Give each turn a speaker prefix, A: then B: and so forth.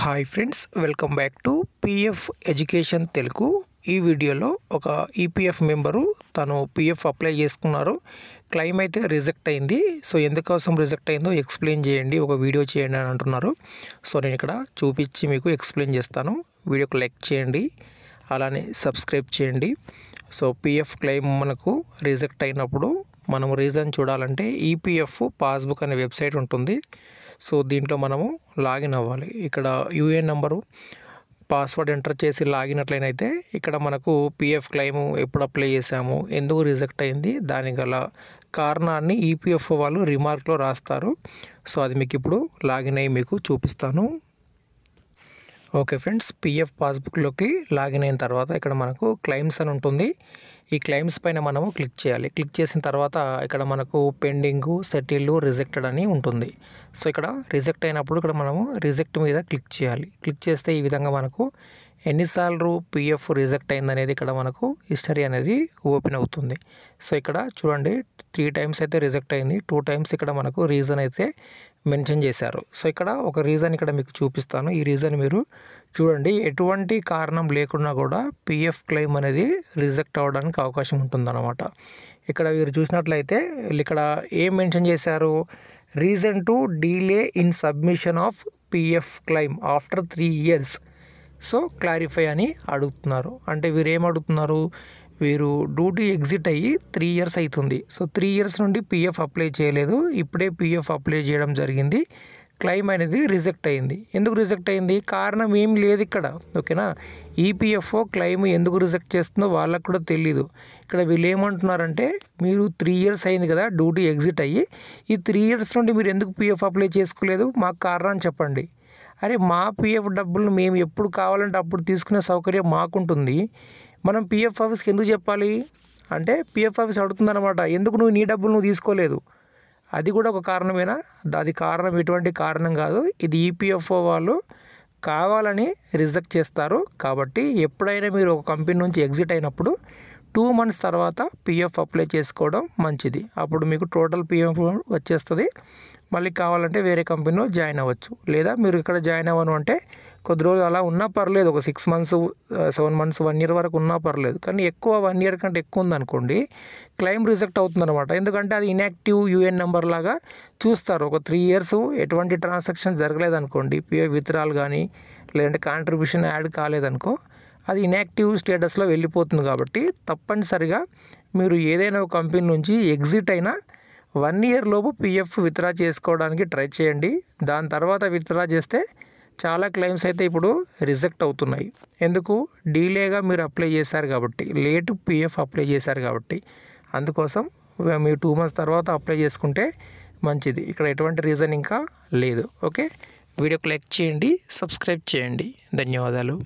A: Hi friends, welcome back to PF education Telugu. ఈ వీడియోలో ఒక ఈపీఎఫ్ మెంబరు తను పిఎఫ్ అప్లై చేసుకున్నారు. క్లెయిమ్ అయితే రిజెక్ట్ అయింది. సో ఎందుకోసం రిజెక్ట్ అయిందో ఎక్స్ప్లెయిన్ చేయండి, ఒక వీడియో చేయండి అని అంటున్నారు. సో నేను ఇక్కడ చూపించి మీకు ఎక్స్ప్లెయిన్ చేస్తాను. వీడియోకి లైక్ చేయండి, అలానే సబ్స్క్రైబ్ చేయండి. సో పిఎఫ్ క్లెయిమ్ మనకు రిజెక్ట్ అయినప్పుడు మనం రీజన్ చూడాలంటే ఈపీఎఫ్ పాస్బుక్ అనే వెబ్సైట్ ఉంటుంది. సో దీంట్లో మనము లాగిన్ అవ్వాలి. ఇక్కడ యూఏఎన్ నెంబరు, పాస్వర్డ్ ఎంటర్ చేసి లాగిన్ అట్లయితే ఇక్కడ మనకు పిఎఫ్ క్లెయిమ్ ఎప్పుడు అప్లై చేసాము, ఎందుకు రిజెక్ట్ అయింది, దానికి గల కారణాన్ని ఈపీఎఫ్ వాళ్ళు రిమార్క్లో రాస్తారు. సో అది మీకు ఇప్పుడు లాగిన్ అయ్యి మీకు చూపిస్తాను. ఓకే ఫ్రెండ్స్, పిఎఫ్ పాస్బుక్లోకి లాగిన్ అయిన తర్వాత ఇక్కడ మనకు క్లెయిమ్స్ అని ఉంటుంది. ఈ క్లెయిమ్స్ పైన మనము క్లిక్ చేయాలి. క్లిక్ చేసిన తర్వాత ఇక్కడ మనకు పెండింగు, సెటిల్డ్, రిజెక్టెడ్ అని ఉంటుంది. సో ఇక్కడ రిజెక్ట్ అయినప్పుడు ఇక్కడ మనము రిజెక్ట్ మీద క్లిక్ చేయాలి. క్లిక్ చేస్తే ఈ విధంగా మనకు ఎన్నిసార్లు పిఎఫ్ రిజెక్ట్ అయిందనేది ఇక్కడ మనకు హిస్టరీ అనేది ఓపెన్ అవుతుంది. సో ఇక్కడ చూడండి, 3 టైమ్స్ అయితే రిజెక్ట్ అయింది, 2 టైమ్స్ ఇక్కడ మనకు రీజన్ అయితే మెన్షన్ చేశారు. సో ఇక్కడ ఒక రీజన్ ఇక్కడ మీకు చూపిస్తాను. ఈ రీజన్ మీరు చూడండి, ఎటువంటి కారణం లేకున్నా కూడా పిఎఫ్ క్లెయిమ్ అనేది రిజెక్ట్ అవ్వడానికి అవకాశం ఉంటుందన్నమాట. ఇక్కడ మీరు చూసినట్లయితే ఇక్కడ ఏం మెన్షన్ చేశారు, reason to delay in submission of PF claim after 3 years. So clarify అని అడుగుతున్నారు. అంటే వీరు ఏం అడుగుతున్నారు, వీరు డ్యూటీ ఎగ్జిట్ అయ్యి 3 years అవుతుంది. సో 3 years నుండి పిఎఫ్ అప్లై చేయలేదు, ఇప్పుడే పిఎఫ్ అప్లై చేయడం జరిగింది, క్లెయిమ్ అనేది రిజెక్ట్ అయింది. ఎందుకు రిజెక్ట్ అయింది, కారణం ఏం లేదు ఇక్కడ. ఓకేనా, ఈపీఎఫ్ఓ క్లెయిమ్ ఎందుకు రిజెక్ట్ చేస్తుందో వాళ్ళకు కూడా తెలీదు. ఇక్కడ వీళ్ళు ఏమంటున్నారంటే, మీరు 3 years అయింది కదా డ్యూటీ ఎగ్జిట్ అయ్యి, ఈ 3 years నుండి మీరు ఎందుకు పిఎఫ్ అప్లై చేసుకోలేదు, మాకు కారణం చెప్పండి. అరే మా పిఎఫ్ డబ్బులు మేము ఎప్పుడు కావాలంటే అప్పుడు తీసుకునే సౌకర్యం మాకుంటుంది, మనం పిఎఫ్ ఆఫీస్కి ఎందుకు చెప్పాలి అంటే పిఎఫ్ ఆఫీస్ అడుగుతుందన్నమాట, ఎందుకు నువ్వు నీ డబ్బులు నువ్వు తీసుకోలేదు. అది కూడా ఒక కారణమేనా, అది కారణం ఎటువంటి కారణం కాదు, ఇది ఈపీఎఫ్ఓ వాళ్ళు కావాలని రిజెక్ట్ చేస్తారు. కాబట్టి ఎప్పుడైనా మీరు ఒక కంపెనీ నుంచి ఎగ్జిట్ అయినప్పుడు 2 months తర్వాత పిఎఫ్ అప్లై చేసుకోవడం మంచిది. అప్పుడు మీకు టోటల్ పిఎఫ్ వచ్చేస్తుంది. మళ్ళీ కావాలంటే వేరే కంపెనీలో జాయిన్ అవ్వచ్చు. లేదా మీరు ఇక్కడ జాయిన్ అవ్వను అంటే కొద్ది రోజులు అలా ఉన్నా పర్లేదు, ఒక 6 months, 7 months, 1 year వరకు ఉన్నా పర్లేదు. కానీ ఎక్కువ 1 year కంటే ఎక్కువ ఉందనుకోండి, క్లెయిమ్ రిజెక్ట్ అవుతుందన్నమాట. ఎందుకంటే అది ఇన్యాక్టివ్ యూఏఎన్ నెంబర్ లాగా చూస్తారు. ఒక 3 years ఎటువంటి ట్రాన్సాక్షన్ జరగలేదనుకోండి, పిఎఫ్ విత్డ్రాల్ కానీ లేదంటే కాంట్రిబ్యూషన్ యాడ్ కాలేదనుకో, అది ఇన్యాక్టివ్ స్టేటస్లో వెళ్ళిపోతుంది. కాబట్టి తప్పనిసరిగా మీరు ఏదైనా ఒక కంపెనీ నుంచి ఎగ్జిట్ అయినా 1 year లోపు పిఎఫ్ విత్డ్రా చేసుకోవడానికి ట్రై చేయండి. దాని తర్వాత విత్డ్రా చేస్తే చాలా క్లెయిమ్స్ అయితే ఇప్పుడు రిజెక్ట్ అవుతున్నాయి. ఎందుకు, డీలేగా మీరు అప్లై చేశారు కాబట్టి, లేట్ పిఎఫ్ అప్లై చేశారు కాబట్టి. అందుకోసం మీరు 2 months తర్వాత అప్లై చేసుకుంటే మంచిది. ఇక్కడ ఎటువంటి రీజన్ ఇంకా లేదు. ఓకే, వీడియోకి లైక్ చేయండి, సబ్స్క్రైబ్ చేయండి. ధన్యవాదాలు.